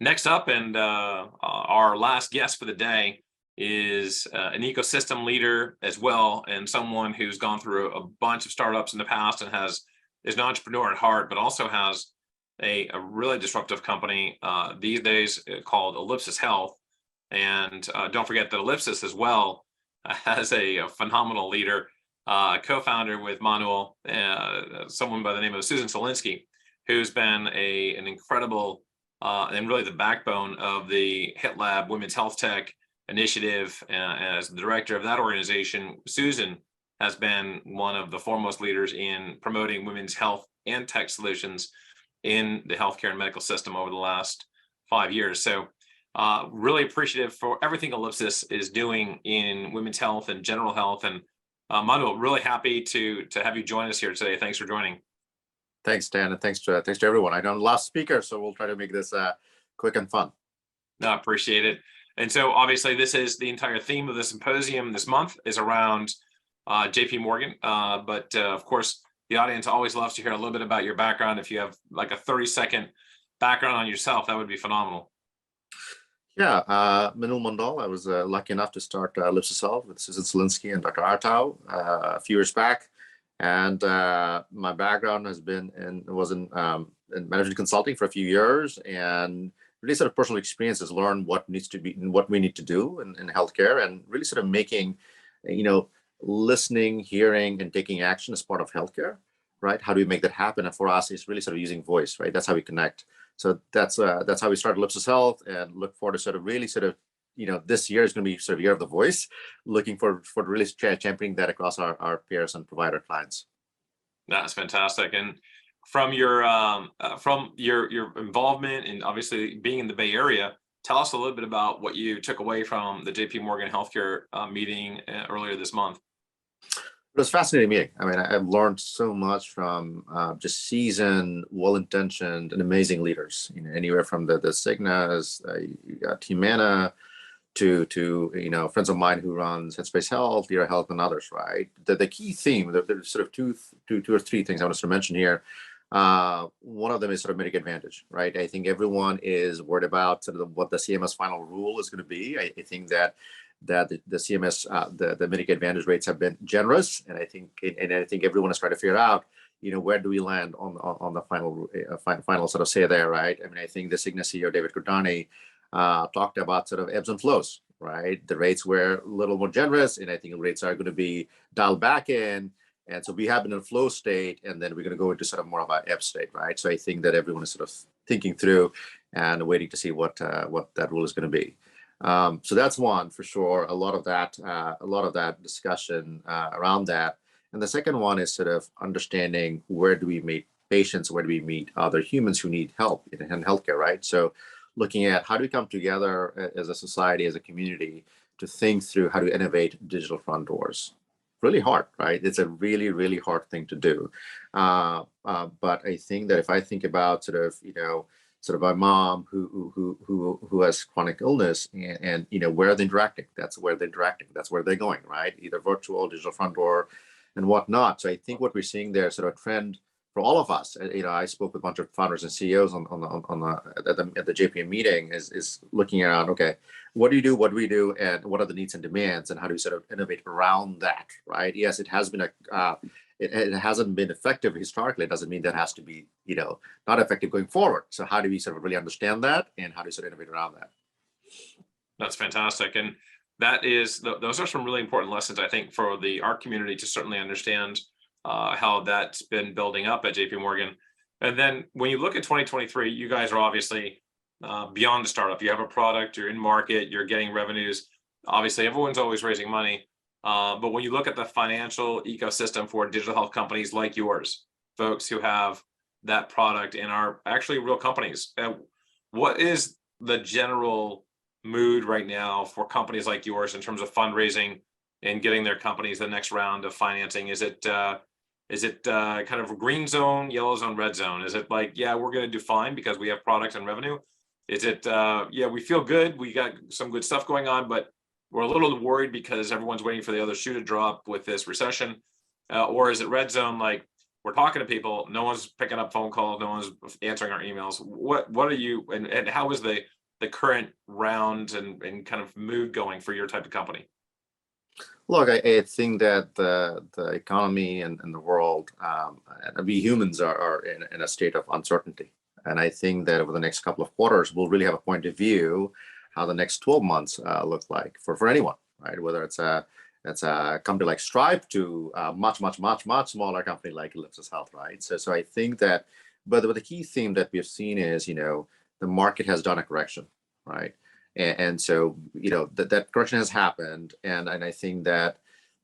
Next up, and our last guest for the day is an ecosystem leader as well, and someone who's gone through a bunch of startups in the past and is an entrepreneur at heart, but also has a really disruptive company these days called Ellipsis Health. And don't forget that Ellipsis as well has a phenomenal leader, co-founder with Mainul, someone by the name of Susan Solinsky, who's been an incredible and really the backbone of the HITLAB Women's Health Tech Initiative. As the director of that organization, Susan has been one of the foremost leaders in promoting women's health and tech solutions in the healthcare and medical system over the last 5 years. So really appreciative for everything Ellipsis is doing in women's health and general health. And Manu, really happy to have you join us here today. Thanks for joining. Thanks, Dan, and thanks to everyone. I know I'm the last speaker, so we'll try to make this quick and fun. No, appreciate it. And so obviously this is the entire theme of the symposium this month is around JP Morgan. But of course, the audience always loves to hear a little bit about your background. If you have like a 30-second background on yourself, that would be phenomenal. Yeah, Mainul Mondal. I was lucky enough to start Ellipsis Health with Susan Solinsky and Dr. Artau a few years back. And my background was in management consulting for a few years, and really sort of personal experiences, learn what needs to be and what we need to do in healthcare, and really sort of making, listening, hearing, and taking action as part of healthcare, right? How do we make that happen? And for us, it's really sort of using voice, right? That's how we connect. So that's how we started Ellipsis Health, and look forward to sort of really sort of, this year is going to be sort of year of the voice, looking for really championing that across our peers and provider clients. That's fantastic. And from your involvement and obviously being in the Bay Area, tell us a little bit about what you took away from the JP Morgan Healthcare meeting earlier this month. It was a fascinating meeting. I mean, I've learned so much from just seasoned, well-intentioned, and amazing leaders. Anywhere from the Cignas, Timana, to friends of mine who runs Headspace Health, Lira Health, and others. Right. The key theme. There's sort of two or three things I want to mention here. One of them is sort of Medicare Advantage. Right. I think everyone is worried about sort of what the CMS final rule is going to be. I think that the CMS the Medicare Advantage rates have been generous, and I think everyone is trying to figure out where do we land on the final sort of say there. Right. I mean, I think the Cigna CEO David Cordani talked about sort of ebbs and flows, right? The rates were a little more generous, and I think rates are going to be dialed back in. And so we have been in a flow state, and then we're going to go into sort of more of an ebb state, right? So I think that everyone is sort of thinking through and waiting to see what that rule is going to be. So that's one for sure. A lot of that discussion around that. And the second one is sort of understanding where do we meet patients, where do we meet other humans who need help in healthcare, right? So looking at how do we come together as a society, as a community, to think through how to innovate digital front doors. Really hard, right? It's a really, really hard thing to do. But I think that if I think about sort of my mom who has chronic illness, and where are they interacting? That's where they're interacting. That's where they're going, right? Either virtual, digital front door, and whatnot. So I think what we're seeing there is sort of a trend for all of us. I spoke with a bunch of founders and CEOs at the JPM meeting. Is looking around. Okay, what do you do? What do we do? And what are the needs and demands? And how do we sort of innovate around that? Right? Yes, it has been it hasn't been effective historically. It doesn't mean that has to be not effective going forward. So how do we sort of really understand that, and how do we sort of innovate around that? That's fantastic, and those are some really important lessons, I think, for our community to certainly understand how that's been building up at JP Morgan. And then when you look at 2023, you guys are obviously beyond the startup. You have a product, you're in market, you're getting revenues. Obviously, everyone's always raising money. But when you look at the financial ecosystem for digital health companies like yours, folks who have that product and are actually real companies, what is the general mood right now for companies like yours in terms of fundraising and getting their companies the next round of financing? Is it kind of a green zone, yellow zone, red zone? Is it like, yeah, we're going to do fine because we have products and revenue? Is it, yeah, we feel good, we got some good stuff going on, but we're a little worried because everyone's waiting for the other shoe to drop with this recession? Or is it red zone, like we're talking to people, no one's picking up phone calls, no one's answering our emails? What are you, and how is the the current round and kind of mood going for your type of company? Look, I think that the economy and the world, and we humans are in a state of uncertainty. And I think that over the next couple of quarters, we'll really have a point of view how the next 12 months look like for anyone, right? Whether it's a company like Stripe to a much smaller company like Ellipsis Health, right? So I think that, but the key theme that we've seen is, the market has done a correction, right? And so, that correction has happened. And I think that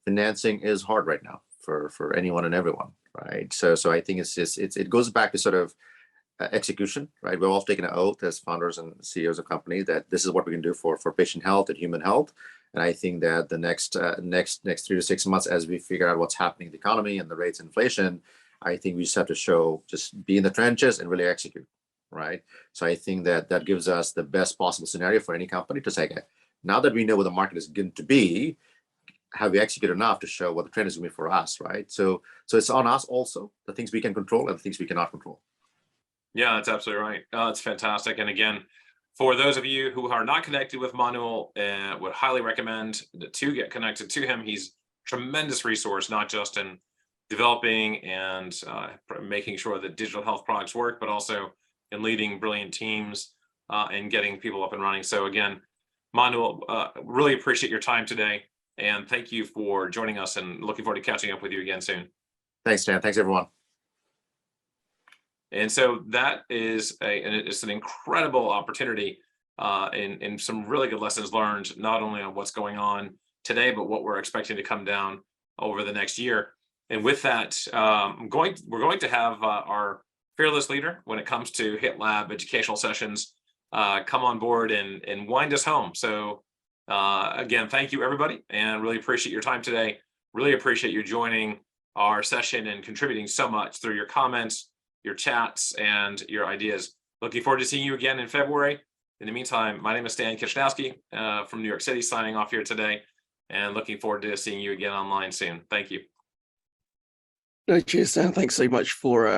financing is hard right now for anyone and everyone, right? So I think it goes back to sort of execution, right? We're all taking an oath as founders and CEOs of companies that this is what we can do for patient health and human health. And I think that the next 3 to 6 months, as we figure out what's happening in the economy and the rates of inflation, I think we just have to just be in the trenches and really execute, right? So I think that gives us the best possible scenario for any company to say, okay, now that we know where the market is going to be, have we executed enough to show what the trend is going to be for us, right? So it's on us also, the things we can control and the things we cannot control. Yeah, that's absolutely right. It's fantastic. And again, for those of you who are not connected with Mainul, would highly recommend to get connected to him. He's a tremendous resource, not just in developing and making sure that digital health products work, but also in leading brilliant teams and getting people up and running. So again, Mainul, really appreciate your time today. And thank you for joining us, and looking forward to catching up with you again soon. Thanks, Dan. Thanks, everyone. And so that is it's an incredible opportunity and some really good lessons learned, not only on what's going on today, but what we're expecting to come down over the next year. And with that, we're going to have our fearless leader when it comes to HITLAB educational sessions come on board and wind us home. So again, thank you, everybody, and really appreciate your time today. Really appreciate you joining our session and contributing so much through your comments, your chats, and your ideas. Looking forward to seeing you again in February. In the meantime, my name is Stan Kishnowski from New York City, signing off here today, and looking forward to seeing you again online soon. Thank you. No, cheers, Stan. Thanks so much for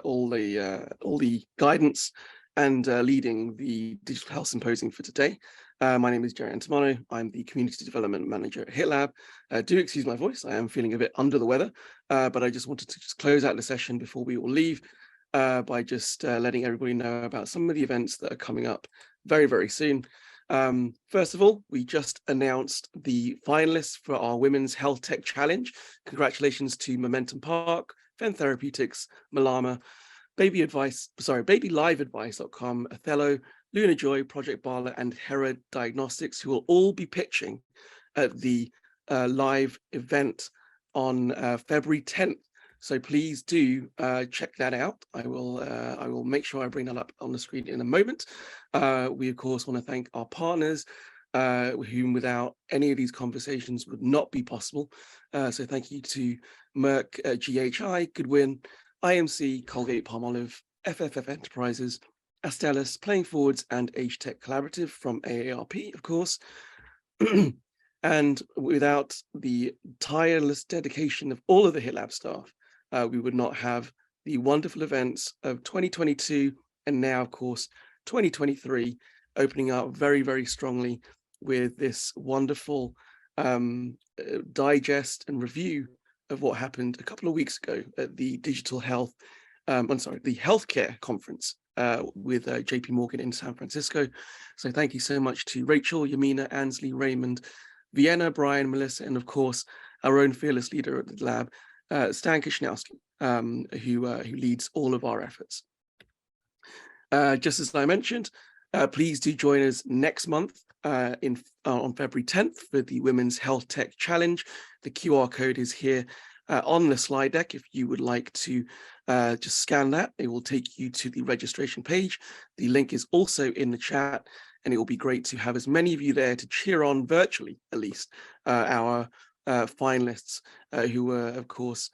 all the guidance and leading the Digital Health Symposium for today. My name is Jerry Antimano. I'm the Community Development Manager at HITLAB. Do excuse my voice. I am feeling a bit under the weather, but I just wanted to close out the session before we all leave by just letting everybody know about some of the events that are coming up very, very soon. First of all, we just announced the finalists for our Women's Health Tech Challenge. Congratulations to Momentum Park, Fen Therapeutics, Malama, BabyLiveAdvice.com, Othello, Luna Joy, Project Bala, and Hera Diagnostics, who will all be pitching at the live event on February 10th. So please do check that out. I will make sure I bring that up on the screen in a moment. We of course want to thank our partners, whom without any of these conversations would not be possible. So thank you to Merck, GHI, Goodwin, IMC, Colgate-Palmolive, FFF Enterprises, Astellas, Playing Forwards, and Age Tech Collaborative from AARP, of course. And without the tireless dedication of all of the HITLAB staff, we would not have the wonderful events of 2022 and now, of course, 2023 opening up very, very strongly with this wonderful digest and review of what happened a couple of weeks ago at the the healthcare conference with JP Morgan in San Francisco. So thank you so much to Rachel, Yamina, Ansley, Raymond, Vienna, Brian, Melissa, and of course, our own fearless leader at the lab, Stan Kishnowski, who leads all of our efforts. Just as I mentioned, please do join us next month on February 10th for the Women's Health Tech Challenge. The QR code is here on the slide deck. If you would like to just scan that, it will take you to the registration page. The link is also in the chat, and it will be great to have as many of you there to cheer on virtually, at least, our finalists who were, of course,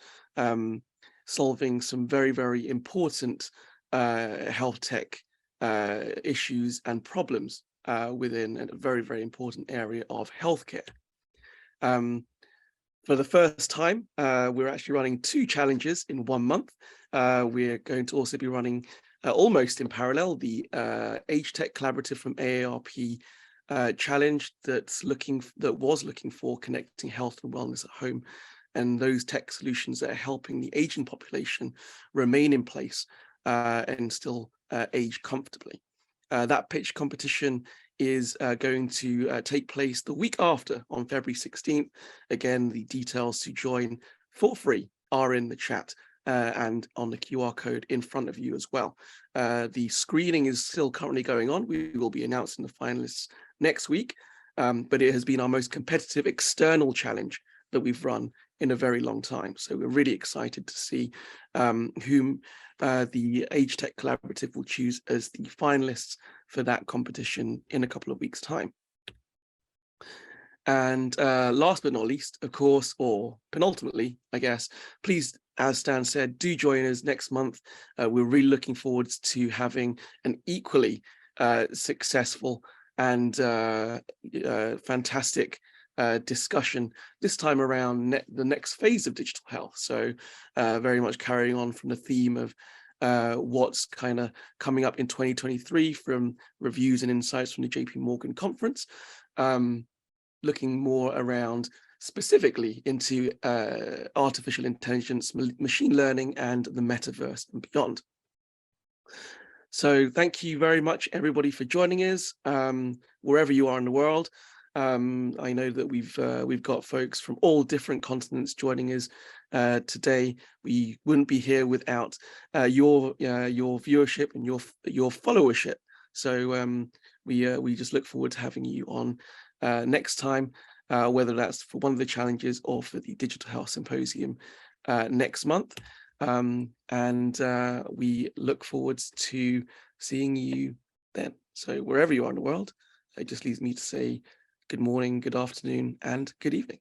solving some very, very important health tech issues and problems within a very, very important area of healthcare. For the first time, we're actually running 2 challenges in 1 month. We're going to also be running almost in parallel, the Age Tech Collaborative from AARP challenge that was looking for connecting health and wellness at home, and those tech solutions that are helping the aging population remain in place and still age comfortably. That pitch competition is going to take place the week after, on February 16th. Again, the details to join for free are in the chat and on the QR code in front of you as well. The screening is still currently going on. We will be announcing the finalists next week, but it has been our most competitive external challenge that we've run in a very long time. So we're really excited to see whom the Age Tech Collaborative will choose as the finalists for that competition in a couple of weeks' time. And last but not least, of course, or penultimately, I guess, please, as Stan said, do join us next month. We're really looking forward to having an equally successful and fantastic discussion this time around the next phase of digital health. So very much carrying on from the theme of what's kind of coming up in 2023 from reviews and insights from the JP Morgan conference, looking more around specifically into artificial intelligence, machine learning, and the metaverse and beyond. So thank you very much, everybody, for joining us, wherever you are in the world. I know that we've got folks from all different continents joining us today. We wouldn't be here without your viewership and your followership. So we just look forward to having you on next time, whether that's for one of the challenges or for the Digital Health Symposium next month. And we look forward to seeing you then. So wherever you are in the world, it just leaves me to say good morning, good afternoon, and good evening.